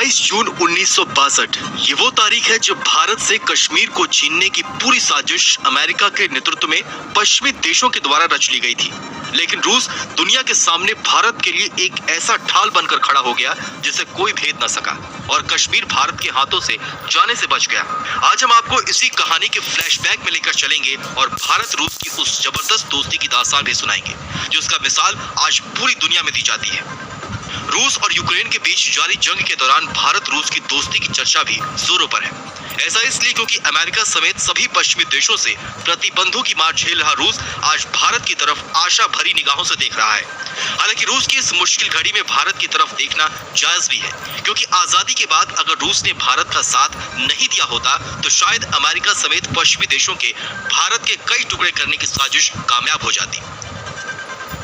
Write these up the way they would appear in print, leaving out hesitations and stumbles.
22 जून 1962 ये वो तारीख है जब भारत से कश्मीर को छीनने की पूरी साजिश अमेरिका के नेतृत्व में पश्चिमी देशों के द्वारा रच ली गई थी। लेकिन रूस दुनिया के सामने भारत के लिए एक ऐसा ढाल बनकर खड़ा हो गया जिसे कोई भेद न सका और कश्मीर भारत के हाथों से जाने से बच गया। आज हम आपको इसी कहानी के फ्लैशबैक में लेकर चलेंगे और भारत रूस की उस जबरदस्त दोस्ती की दास्तान भी सुनाएंगे जिसका मिसाल आज पूरी दुनिया में दी जाती है। रूस और यूक्रेन के बीच जारी जंग के दौरान भारत रूस की दोस्ती की चर्चा भी जोरों पर है। ऐसा इसलिए क्योंकि अमेरिका समेत सभी पश्चिमी देशों से प्रतिबंधों की मार झेल रहा रूस आज भारत की तरफ आशा भरी निगाहों से देख रहा है। हालांकि रूस की इस मुश्किल घड़ी में भारत की तरफ देखना जायज भी है, क्योंकि आजादी के बाद अगर रूस ने भारत का साथ नहीं दिया होता तो शायद अमेरिका समेत पश्चिमी देशों के भारत के कई टुकड़े करने की साजिश कामयाब हो जाती।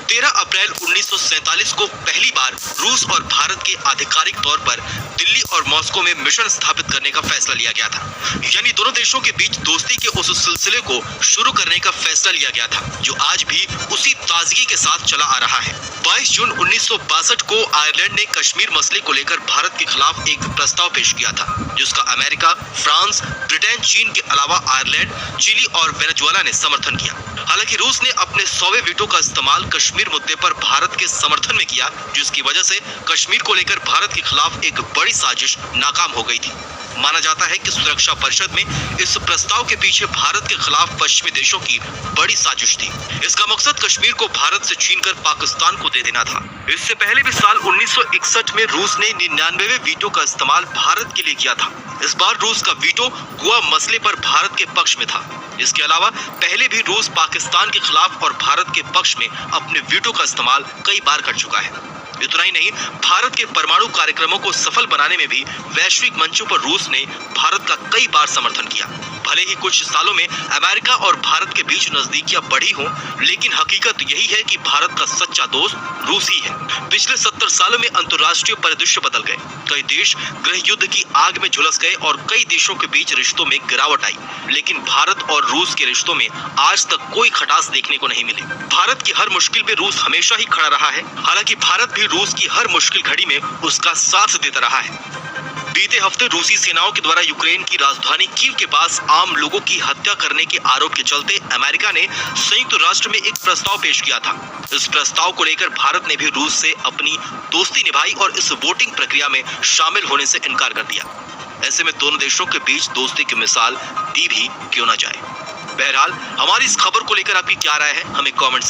13 अप्रैल 1947 को पहली बार रूस और भारत के आधिकारिक तौर पर दिल्ली और मॉस्को में मिशन स्थापित करने का फैसला लिया गया था। यानी दोनों देशों के बीच दोस्ती के उस सिलसिले को शुरू करने का फैसला लिया गया था जो आज भी उसी ताजगी के साथ चला आ रहा है। 22 जून 1962 को आयरलैंड ने कश्मीर मसले को लेकर भारत के खिलाफ एक प्रस्ताव पेश किया था, जिसका अमेरिका, फ्रांस, ब्रिटेन, चीन के अलावा आयरलैंड, चिली और वेनेजुएला ने समर्थन किया। हालांकि रूस ने अपने 100वें वीटो का इस्तेमाल कश्मीर मुद्दे पर भारत के समर्थन में किया, जिसकी वजह से कश्मीर को लेकर भारत के खिलाफ एक बड़ी साजिश नाकाम हो गई थी। माना जाता है कि सुरक्षा परिषद में इस प्रस्ताव के पीछे भारत के खिलाफ पश्चिमी देशों की बड़ी साजिश थी। इसका मकसद कश्मीर को भारत से छीनकर पाकिस्तान को दे देना था। इससे पहले भी साल 1961 में रूस ने 99वें वीटो का इस्तेमाल भारत के लिए किया था। इस बार रूस का वीटो गोवा मसले पर भारत के पक्ष में था। इसके अलावा पहले भी रूस पाकिस्तान के खिलाफ और भारत के पक्ष में अपने वीटो का इस्तेमाल कई बार कर चुका है। इतना ही नहीं, भारत के परमाणु कार्यक्रमों को सफल बनाने में भी वैश्विक मंचों पर रूस ने भारत का कई बार समर्थन किया। भले ही कुछ सालों में अमेरिका और भारत के बीच नजदीकियां बढ़ी हों, लेकिन हकीकत यही है कि भारत का सच्चा दोस्त रूस ही है। पिछले 70 सालों में अंतर्राष्ट्रीय परिदृश्य बदल गए, कई देश गृह युद्ध की आग में झुलस गए और कई देशों के बीच रिश्तों में गिरावट आई, लेकिन भारत और रूस के रिश्तों में आज तक कोई खटास देखने को नहीं मिली। भारत की हर मुश्किल में रूस हमेशा ही खड़ा रहा है। हालांकि भारत भी रूस की हर मुश्किल घड़ी में उसका साथ देता रहा है। बीते हफ्ते रूसी सेनाओं के द्वारा यूक्रेन की राजधानी कीव के पास आम लोगों की हत्या करने के आरोप के चलते अमेरिका ने संयुक्त राष्ट्र में एक प्रस्ताव पेश किया था। इस प्रस्ताव को लेकर भारत ने भी रूस से अपनी दोस्ती निभाई और इस वोटिंग प्रक्रिया में शामिल होने से इनकार कर दिया। ऐसे में दोनों देशों के बीच दोस्ती की मिसाल दी भी क्यों न जाए। बहरहाल हमारी इस खबर को लेकर आपकी क्या राय है, हमें कमेंट